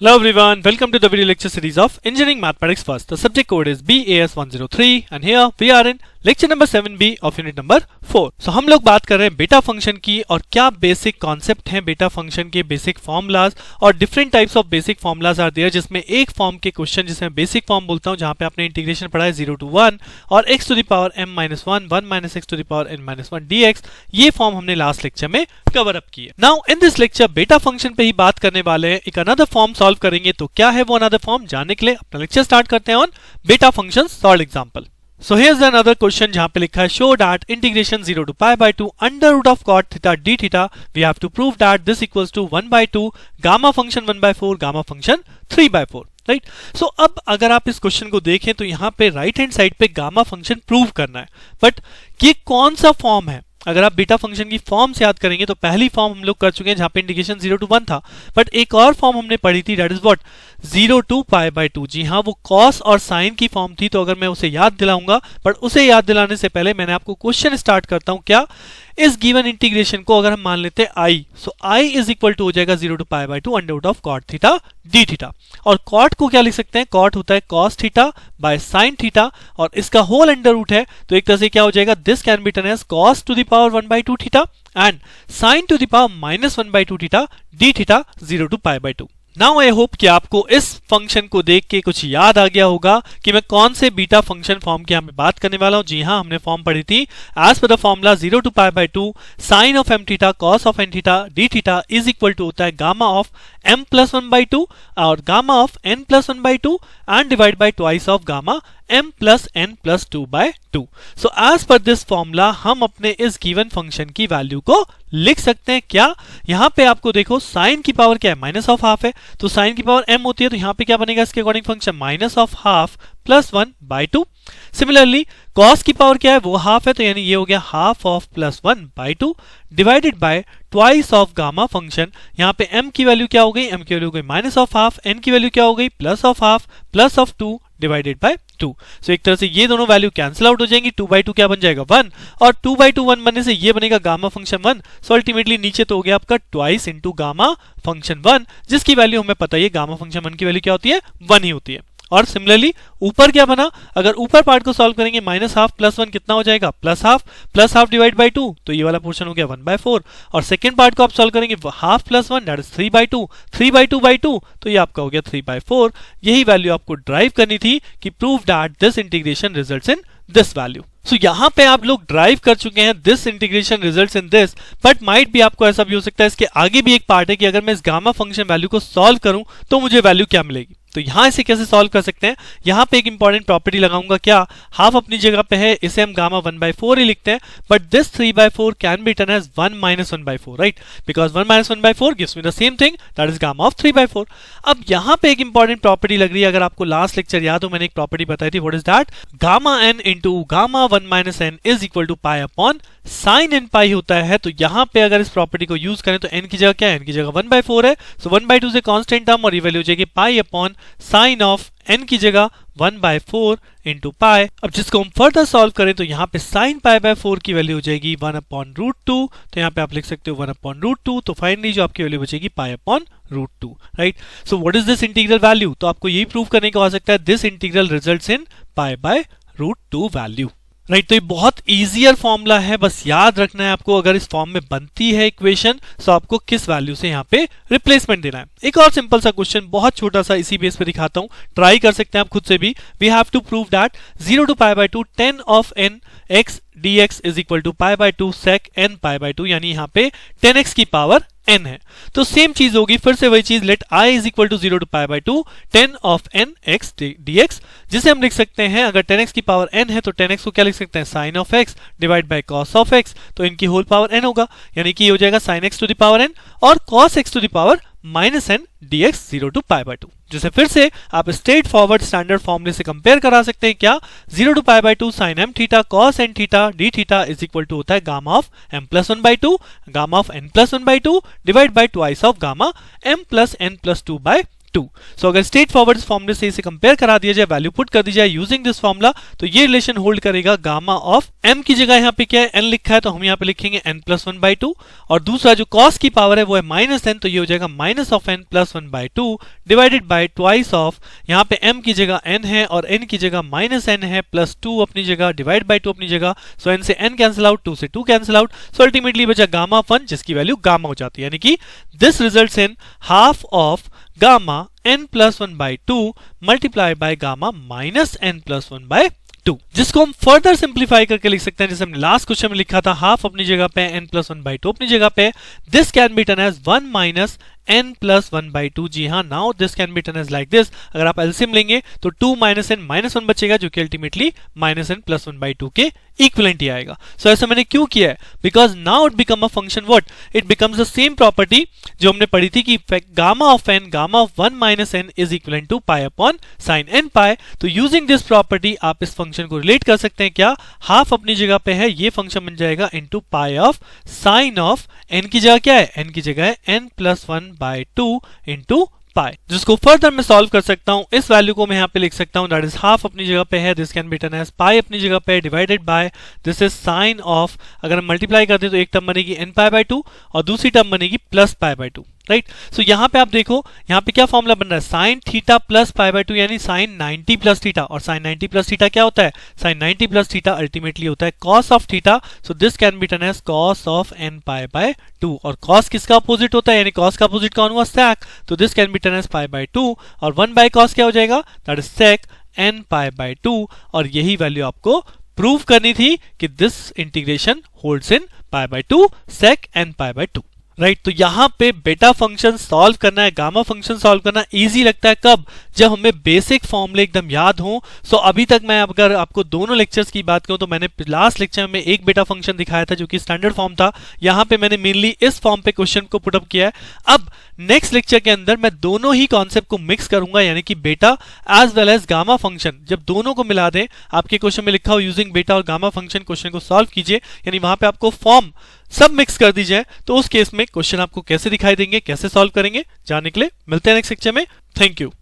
Hello everyone, welcome to the video lecture series of Engineering Mathematics First. The subject code is BAS103 and here we are in lecture number 7B of unit number 4. सो हम लोग बात कर रहे हैं beta function की और क्या basic concept हैं बेटा फंक्शन के, बेसिक फॉर्मूलाज और different types of basic formulas are there, जिसमें एक फॉर्म के क्वेश्चन जिसे मैं बेसिक फॉर्म बोलता हूं, जहां पे आपने इंटीग्रेशन पढ़ा है 0 to 1 और x to the power m minus 1 1 minus x to the power n minus 1 dx. ये फॉर्म हमने लास्ट लेक्चर में कवर अप किया. नाउ इन दिस लेक्चर बेटा फंक्शन पे ही बात करने वाले हैं. एक अनदर फॉर्म सॉल्व करेंगे. तो क्या है वो अनदर फॉर्म, जानने के लिए अपना लेक्चर स्टार्ट करते हैं ऑन बेटा function solve example. So here's another question जहां पे लिखा है show that integration 0 to pi by 2 under root of cot theta d theta we have to prove that this equals to 1 by 2 gamma function 1 by 4 gamma function 3 by 4. Right. सो अब अगर आप इस question को देखें तो यहाँ पे राइट हैंड साइड पे गामा फंक्शन प्रूव करना है. बट ये कौन सा फॉर्म है? अगर आप बीटा फंक्शन की फॉर्म से याद करेंगे तो पहली फॉर्म हम लोग कर चुके हैं जहां पे इंटीग्रेशन 0 to 1 था. बट एक और फॉर्म हमने पढ़ी थी, that is what 0 to pi by 2. जी हाँ, वो कॉस और साइन की फॉर्म थी. तो अगर मैं उसे याद दिलाऊंगा, बट उसे याद दिलाने से पहले मैंने आपको क्वेश्चन स्टार्ट करता हूं. क्या इस गिवन इंटीग्रेशन को अगर हम मान लेते हैं i, so i is equal to हो जाएगा 0 to pi by 2 under root of cot theta d theta. और कॉट को क्या लिख सकते हैं? कॉट होता है cos theta by sine theta और इसका होल अंडर रूट है. तो एक तरह से क्या हो जाएगा, this can be written as cos to the power 1 by 2 theta and sine to the power minus 1 by 2 theta d theta 0 to pi by 2. Now I hope कि आपको इस फंक्शन को देख के कुछ याद आ गया होगा कि मैं कौन से बीटा फंक्शन फॉर्म की यहाँ पे बात करने वाला हूँ. जी हाँ, हमने फॉर्म पढ़ी थी as per the formula 0 to pi by 2 sine of m theta cos of n theta d theta is equal to होता है gamma of m plus 1 by 2 और gamma of n plus 1 by 2 and divide by twice of gamma m plus n plus 2 by 2. So as per this formula हम अपने इस given function की value को लिख सकते हैं. क्या यहां पे आपको देखो साइन की पावर क्या है, माइनस ऑफ हाफ है. तो साइन की पावर m होती है, तो यहां पे क्या बनेगा इसके according function minus of half plus 1 by 2. Similarly cos की पावर क्या है, वो हाफ है, तो यानी ये हो गया half of plus 1 by 2 divided by twice of gamma function. यहां पे m की वैल्यू क्या हो गई, m की वैल्यू हो गई माइनस ऑफ हाफ, n की वैल्यू क्या हो गई plus of half plus of 2 divided by 2. सो एक तरह से ये दोनों वैल्यू कैंसिल आउट हो जाएंगी. 2 by 2 क्या बन जाएगा 1 और 2 by 2 1 बनने से ये बनेगा गामा फंक्शन 1. सो अल्टीमेटली नीचे तो हो गया आपका ट्वाइस इंटू गामा फंक्शन 1, जिसकी वैल्यू हमें पता है गामा फंक्शन 1 की वैल्यू क्या होती है, 1 ही होती है. और सिमिलरली ऊपर क्या बना, अगर ऊपर पार्ट को सॉल्व करेंगे माइनस हाफ प्लस 1 कितना हो जाएगा प्लस हाफ डिवाइड बाय 2, तो ये वाला पोर्शन हो गया 1 by 4. और सेकंड पार्ट को आप सॉल्व करेंगे half plus 1 that is 3 by 2 3 by 2 by 2, तो ये आपका हो गया 3 by 4. यही वैल्यू आपको ड्राइव करनी थी कि prove that this integration results in this value. So यहां पे आप लोग ड्राइव कर चुके हैं this integration results in this. But might भी आपको ऐसा भी हो सकता है इसके आगे भी एक पार्ट है कि अगर मैं इस गामा फंक्शन वैल्यू को सॉल्व करूं तो मुझे वैल्यू क्या मिलेगी. तो यहां इसे कैसे सॉल्व कर सकते हैं, यहां पे एक इंपॉर्टेंट प्रॉपर्टी लगाऊंगा. क्या हाफ अपनी जगह पे है, इसे हम गामा 1 by 4 ही लिखते हैं. But this 3 by 4 can be written as 1 minus 1 by 4, right, because 1 minus 1 by 4 gives me the same thing that is gamma of 3 by 4. अब यहां पे एक इंपॉर्टेंट प्रॉपर्टी लग रही है. अगर आपको लास्ट लेक्चर याद हो, मैंने एक प्रॉपर्टी बताई थी. What is that, gamma n into gamma 1 minus n is equal to pi upon sine n pi होता है. तो यहां पे अगर इस प्रॉपर्टी को यूज करें तो n की जगह क्या है, n की जगह 1 by 4 है. सो 1 by 2 से कांस्टेंट टर्म और ये वैल्यू हो जाएगी पाई अपॉन साइन ऑफ n की जगह 1 by 4 इंटू पाई. अब जिसको हम फर्दर सॉल्व करें तो यहाँ पे साइन पाई बाय 4 की वैल्यू हो जाएगी 1 अपॉन रूट 2. तो यहाँ पे आप लिख सकते हो 1 अपॉन रूट 2. तो फाइनली जो आपकी वैल्यू बचेगी pi upon root 2, right. So what is this integral value, तो आपको यही प्रूव करने को आ सकता है this integral results in pi by root 2 value, right. तो ये बहुत इजियर फॉर्मूला है, बस याद रखना है आपको अगर इस फॉर्म में बनती है इक्वेशन तो आपको किस वैल्यू से यहाँ पे रिप्लेसमेंट देना है. एक और सिंपल सा क्वेश्चन बहुत छोटा सा इसी बेस पे दिखाता हूं, ट्राई कर सकते हैं आप खुद से भी. We have to prove that 0 to pi by 2 10 of n x dx is equal to pi by 2 sec n pi by 2, यानी यहाँ पे 10x की पावर n है. तो सेम चीज होगी, फिर से वही चीज, let i is equal to 0 to pi by 2 10 of n x dx, जिसे हम लिख सकते हैं अगर 10x की पावर n है तो 10x को क्या लिख सकते हैं, sine of x divide by cos of x. तो इनकी होल पावर n होगा, यानी कि ये हो जाएगा sine x to the power n और cos x to the power minus n dx 0 to pi by 2, जिसे फिर से आप स्ट्रेट फॉरवर्ड स्टैंडर्ड फॉर्मूले से कंपेयर करा सकते हैं. क्या 0 to pi by 2 sin m theta cos n theta d theta is equal to होता है gamma of m plus 1 by 2 gamma of n plus 1 by 2 divide by twice of gamma m plus n plus 2 by 2। So अगर straight forward फॉर्मूले से इसे compare करा दिया जाए, value put कर दी जाए यूजिंग दिस फॉर्मूला, तो ये रिलेशन होल्ड करेगा गामा ऑफ m की जगह यहाँ पे क्या है n लिखा है, तो हम यहाँ पे लिखेंगे n प्लस 1/2, और दूसरा जो cos की पावर है वो है माइनस n, तो ये हो जाएगा minus of n plus 1/2 divided by twice of, यहाँ पे m की जगह n है और n की जगह माइनस n है, प्लस 2 अपनी जगह, डिवाइड बाय 2 अपनी जगह, सो n से n कैंसिल आउट, 2 से 2 कैंसिल आउट, सो अल्टीमेटली बचा गामा ऑफ 1 जिसकी वैल्यू गामा हो जाती है, यानी कि this results in half of gamma n plus 1/2 multiply by gamma minus n plus 1/2, जिसको हम फर्दर सिंप्लीफाई करके लिख सकते हैं जैसे हमने लास्ट क्वेश्चन में लिखा था, हाफ अपनी जगह पे n प्लस 1/2 अपनी जगह पे, this can be turn as 1 minus n plus 1/2। जी हाँ, now this can be turn as like this, अगर आप एलसीएम लेंगे तो 2 माइनस n माइनस 1 बचेगा जो कि अल्टीमेटली माइनस n प्लस 1/2 के इक्विवेलेंट ही आएगा। सो ऐसा मैंने क्यों किया है, because now it become a function what, it becomes the same property जो हमने पढ़ी थी कि gamma of n, gamma of 1 minus n is equivalent to pi upon sine n pi. तो यूजिंग दिस प्रॉपर्टी आप इस फंक्शन को relate कर सकते हैं, क्या हाफ अपनी जगह पे है, ये फंक्शन बन जाएगा into pi of sine of n की जगह क्या है, n की जगह है n प्लस 1/2 इंटू पाई, जिसको फर्दर मैं सॉल्व कर सकता हूं, इस वैल्यू को मैं यहाँ पे लिख सकता हूं, दैट इज हाफ अपनी जगह पे है, this can be turn as pi अपनी जगह पे divided by this is sine of, अगर हम मल्टीप्लाई करते हैं तो एक टर्म बनेगी n पाई बाय 2 और दूसरी टर्म बनेगी प्लस पाई बाय 2, राइट। सो यहाँ पे आप देखो, यहाँ पे क्या फॉर्मूला बन रहा है, sine theta plus pi by 2 यानी साइन 90 प्लस थीटा, और साइन 90 प्लस थीटा क्या होता है, साइन 90 प्लस थीटा अल्टीमेटली होता है cos of theta, so this can be turn as cos of n pi by 2, और कॉस किसका अपोजिट होता है, यानी कॉस का अपोजिट कौन हुआ, सेक, तो this can be turn as pi by 2, और 1 बाय कॉस क्या हो जाएगा, that is sec n pi by 2, और यही वैल्यू आपको प्रूव करनी थी कि this integration holds in pi by 2 sec n pi by 2, right. तो यहाँ पे बेटा फंक्शन सॉल्व करना है, गामा फंक्शन सॉल्व करना इजी लगता है कब, जब हमें बेसिक फॉर्मूले एकदम याद हो। सो अभी तक मैं अगर आपको दोनों लेक्चर्स की बात करूं तो मैंने लास्ट लेक्चर में एक बेटा फंक्शन दिखाया था जो कि स्टैंडर्ड फॉर्म था, यहाँ पे मैंने मेनली इस फॉर्म पे क्वेश्चन को पुटअप किया है। अब नेक्स्ट लेक्चर के अंदर मैं दोनों ही कॉन्सेप्ट को मिक्स करूंगा, यानी कि beta as well as gamma function, जब दोनों को मिला दें, आपके क्वेश्चन में लिखा हो यूजिंग बेटा और गामा फंक्शन, क्वेश्चन को सॉल्व कीजिए, यानी वहां पे आपको फॉर्म सब मिक्स कर दीजिए, तो उस केस में क्वेश्चन आपको कैसे दिखाई देंगे, कैसे सॉल्व करेंगे, जानने के लिए मिलते हैं नेक्स्ट लेक्चर में। Thank you.